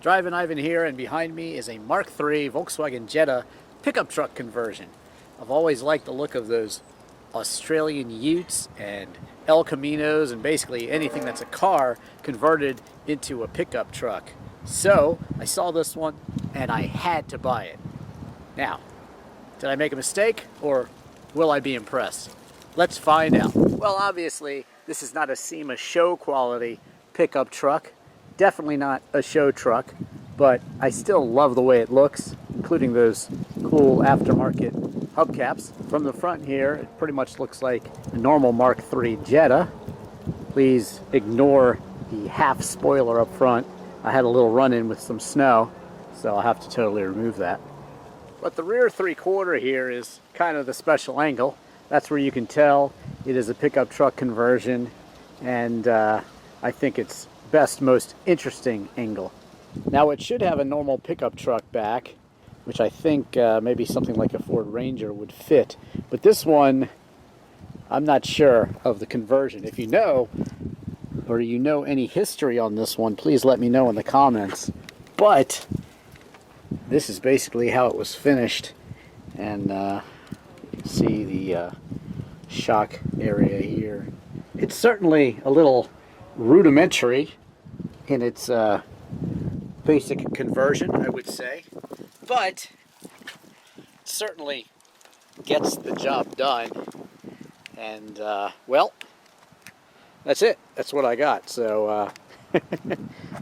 Drivin Ivan here, and behind me is a Mark III Volkswagen Jetta pickup truck conversion. I've always liked the look of those Australian Utes and El Caminos and basically anything that's a car converted into a pickup truck. So I saw this one and I had to buy it. Now, did I make a mistake or will I be impressed? Let's find out. Well, obviously this is not a SEMA show quality pickup truck. Definitely not a show truck, but I still love the way it looks, including those cool aftermarket hubcaps. From the front here, it pretty much looks like a normal Mark III Jetta. Please ignore the half spoiler up front. I had a little run-in with some snow, so I'll have to totally remove that. But the rear three-quarter here is kind of the special angle. That's where you can tell it is a pickup truck conversion, and I think it's best, most interesting angle. Now it should have a normal pickup truck back, which I think maybe something like a Ford Ranger would fit. But this one, I'm not sure of the conversion. If you know, or you know any history on this one, please let me know in the comments. But this is basically how it was finished, and you can see the shock area here. It's certainly a little rudimentary in its basic conversion, I would say, but certainly gets the job done. And well, that's it. That's what I got. So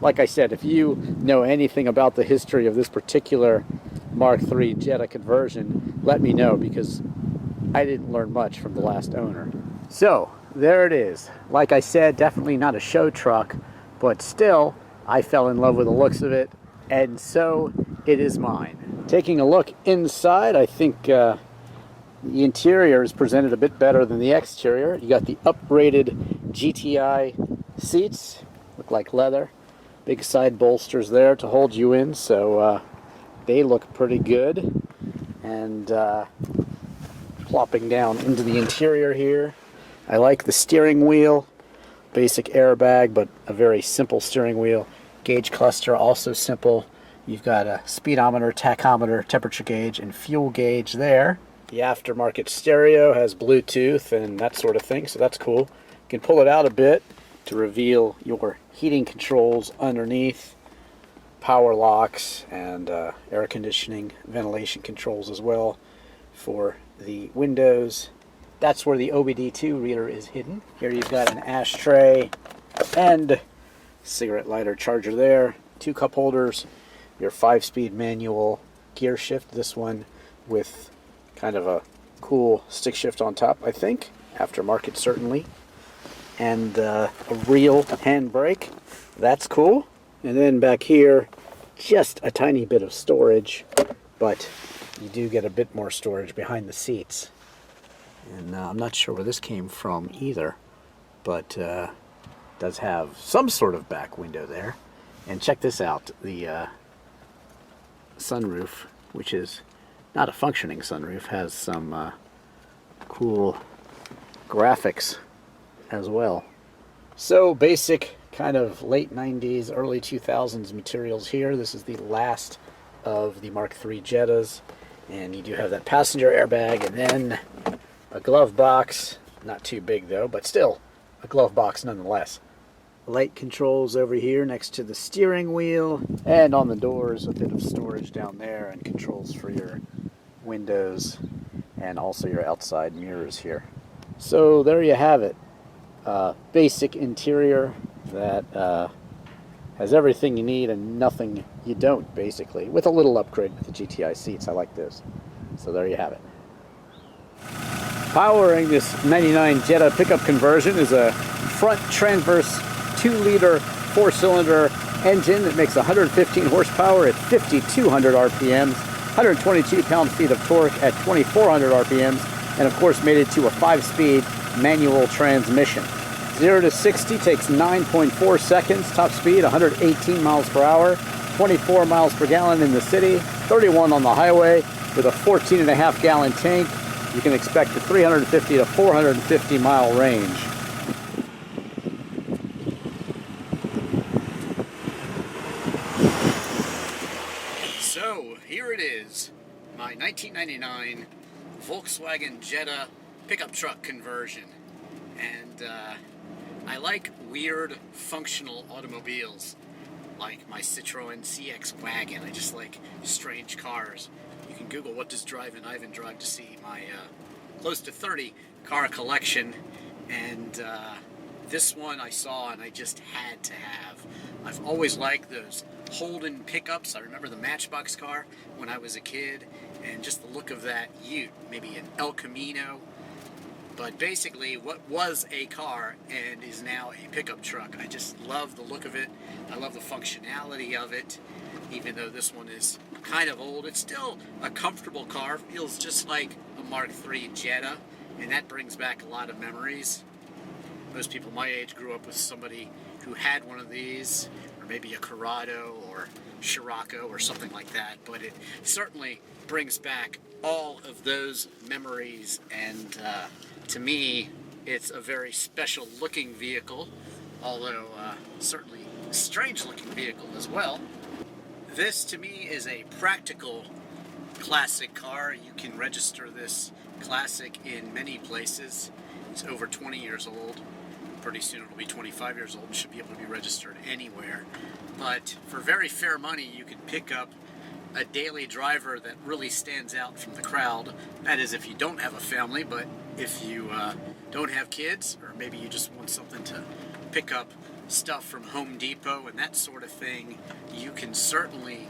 like I said, if you know anything about the history of this particular Mark III Jetta conversion, let me know, because I didn't learn much from the last owner. So there it is. Like I said, definitely not a show truck, but still, I fell in love with the looks of it, and so it is mine. Taking a look inside, I think the interior is presented a bit better than the exterior. You got the upgraded GTI seats, look like leather. Big side bolsters there to hold you in, so they look pretty good. And plopping down into the interior here, I like the steering wheel. Basic airbag, but a very simple steering wheel. Gauge cluster, also simple. You've got a speedometer, tachometer, temperature gauge, and fuel gauge there. The aftermarket stereo has Bluetooth and that sort of thing, so that's cool. You can pull it out a bit to reveal your heating controls underneath, power locks, and air conditioning, ventilation controls as well for the windows. That's where the OBD2 reader is hidden. Here you've got an ashtray and cigarette lighter charger there. 2 cup holders, your 5-speed manual gear shift. This one with kind of a cool stick shift on top, I think. Aftermarket, certainly. And a real handbrake. That's cool. And then back here, just a tiny bit of storage, but you do get a bit more storage behind the seats. And I'm not sure where this came from either, but does have some sort of back window there. And check this out, the sunroof, which is not a functioning sunroof, has some cool graphics as well. So basic kind of late 90s, early 2000s materials here. This is the last of the Mark III Jettas, and you do have that passenger airbag, and then a glove box, not too big though, but still a glove box nonetheless. Light controls over here next to the steering wheel, and on the doors a bit of storage down there, and controls for your windows and also your outside mirrors here. So there you have it. Basic interior that has everything you need and nothing you don't, basically, with a little upgrade with the GTI seats. I like this. So there you have it. Powering this 99 Jetta pickup conversion is a front transverse 2-liter 4-cylinder engine that makes 115 horsepower at 5,200 RPMs, 122 pound-feet of torque at 2,400 RPMs, and of course made it to a 5-speed manual transmission. 0 to 60 takes 9.4 seconds, top speed 118 miles per hour, 24 miles per gallon in the city, 31 on the highway, with a 14.5 gallon tank. You can expect a 350 to 450 mile range. So here it is, my 1999 Volkswagen Jetta pickup truck conversion. And I like weird functional automobiles, like my Citroen CX wagon. I just like strange cars. You can Google what does Drivin Ivan drive to see my close to 30 car collection. And this one I saw and I just had to have. I've always liked those Holden pickups. I remember the Matchbox car when I was a kid, and just the look of that ute, maybe an El Camino. But basically what was a car and is now a pickup truck. I just love the look of it. I love the functionality of it. Even though this one is kind of old, it's still a comfortable car. Feels just like a Mark III Jetta, and that brings back a lot of memories. Most people my age grew up with somebody who had one of these, or maybe a Corrado or Scirocco or something like that, but it certainly brings back all of those memories, and to me it's a very special looking vehicle, although certainly a strange looking vehicle as well. This to me is a practical classic car. You can register this classic in many places. It's over 20 years old. Pretty soon it'll be 25 years old and should be able to be registered anywhere. But for very fair money, you can pick up a daily driver that really stands out from the crowd. That is if you don't have a family, but if you don't have kids, or maybe you just want something to pick up stuff from Home Depot and that sort of thing, you can certainly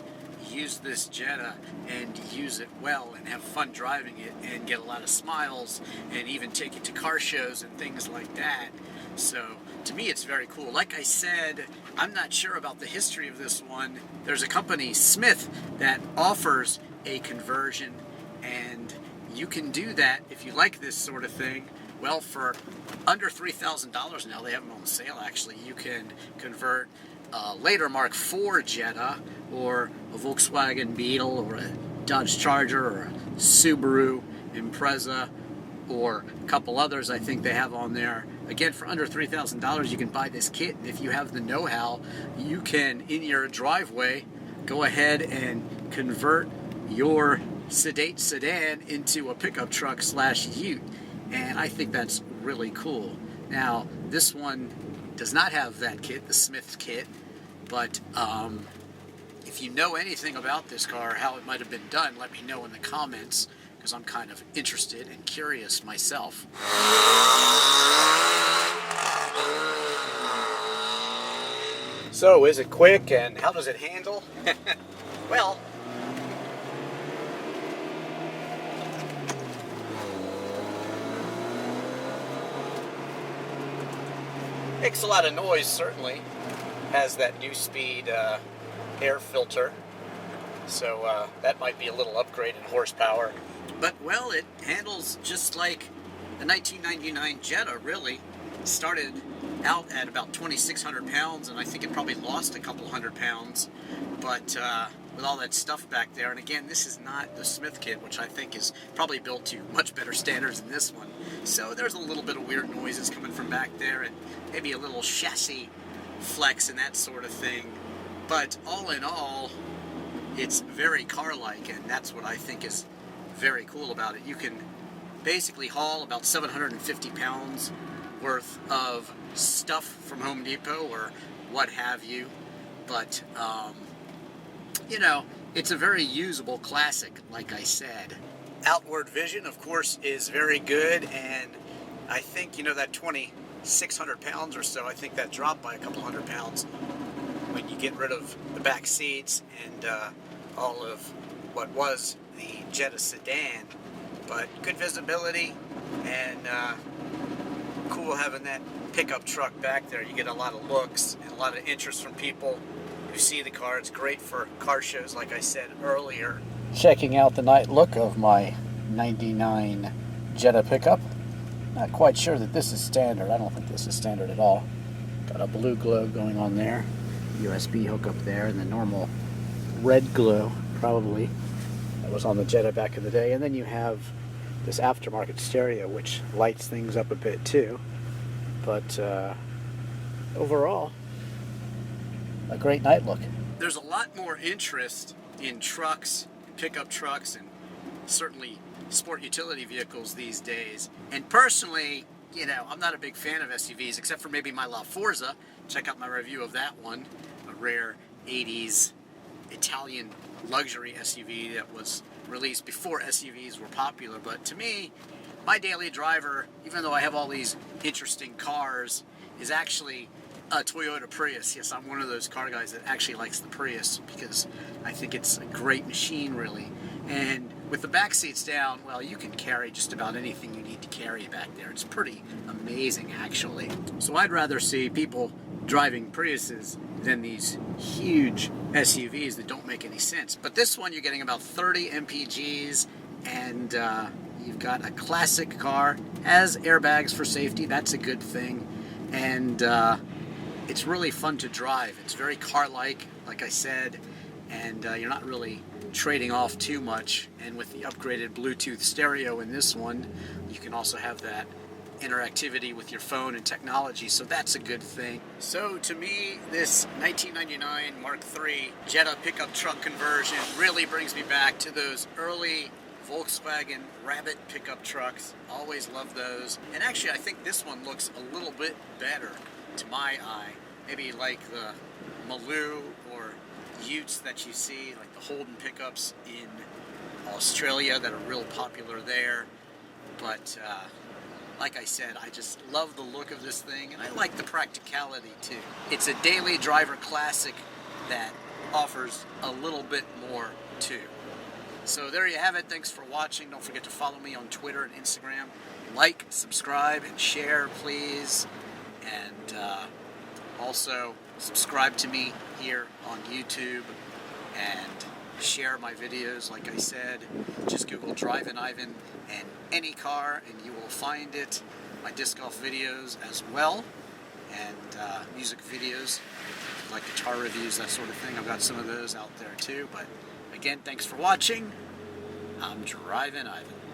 use this Jetta and use it well and have fun driving it and get a lot of smiles and even take it to car shows and things like that. So to me it's very cool. Like I said, I'm not sure about the history of this one. There's a company, Smith, that offers a conversion, and you can do that if you like this sort of thing. Well, for under $3,000 now, they have them on sale actually, you can convert a later Mark IV Jetta, or a Volkswagen Beetle, or a Dodge Charger, or a Subaru Impreza, or a couple others I think they have on there. Again, for under $3,000 you can buy this kit, and if you have the know-how, you can, in your driveway, go ahead and convert your sedate sedan into a pickup truck / ute, and I think that's really cool. Now, this one does not have that kit, the Smith kit, but if you know anything about this car, how it might have been done, let me know in the comments, because I'm kind of interested and curious myself. So, is it quick, and how does it handle? Well, makes a lot of noise, certainly. Has that new speed air filter, so that might be a little upgrade in horsepower. But, well, it handles just like a 1999 Jetta, really. It started out at about 2,600 pounds, and I think it probably lost a couple hundred pounds. But with all that stuff back there, and again, this is not the Smith kit, which I think is probably built to much better standards than this one. So there's a little bit of weird noises coming from back there, and maybe a little chassis flex and that sort of thing. But all in all, it's very car-like, and that's what I think is very cool about it. You can basically haul about 750 pounds worth of stuff from Home Depot or what have you. But, you know, it's a very usable classic, like I said. Outward vision, of course, is very good, and I think, you know, that 2,600 pounds or so, I think that dropped by a couple hundred pounds when you get rid of the back seats and all of what was the Jetta sedan. But good visibility, and cool having that pickup truck back there. You get a lot of looks and a lot of interest from people who see the car. It's great for car shows, like I said earlier. Checking out the night look of my 99 Jetta pickup. Not quite sure that this is standard. I don't think this is standard at all. Got a blue glow going on there, USB hookup there, and the normal red glow, probably, that was on the Jetta back in the day. And then you have this aftermarket stereo, which lights things up a bit too. But overall, a great night look. There's a lot more interest in trucks, pickup trucks, and certainly sport utility vehicles these days. And personally, you know, I'm not a big fan of SUVs, except for maybe my La Forza. Check out my review of that one, a rare 80s Italian luxury SUV that was released before SUVs were popular. But to me, my daily driver, even though I have all these interesting cars, is actually a Toyota Prius. Yes, I'm one of those car guys that actually likes the Prius because I think it's a great machine, really. And with the back seats down, well, you can carry just about anything you need to carry back there. It's pretty amazing, actually. So I'd rather see people driving Priuses than these huge SUVs that don't make any sense. But this one, you're getting about 30 mpgs, and you've got a classic car, has airbags for safety. That's a good thing. And it's really fun to drive. It's very car-like, like I said, and you're not really trading off too much. And with the upgraded Bluetooth stereo in this one, you can also have that interactivity with your phone and technology, so that's a good thing. So to me, this 1999 Mark III Jetta pickup truck conversion really brings me back to those early Volkswagen Rabbit pickup trucks. Always loved those. And actually, I think this one looks a little bit better to my eye. Maybe like the Maloo or Utes that you see, like the Holden pickups in Australia that are real popular there. But like I said, I just love the look of this thing, and I like the practicality too. It's a daily driver classic that offers a little bit more too. So there you have it. Thanks for watching. Don't forget to follow me on Twitter and Instagram. Like, subscribe, and share, please. And also subscribe to me here on YouTube and share my videos. Like I said, just Google Drivin Ivan and any car and you will find it. My disc golf videos as well, and music videos like guitar reviews, that sort of thing. I've got some of those out there too. But again, thanks for watching. I'm Drivin Ivan.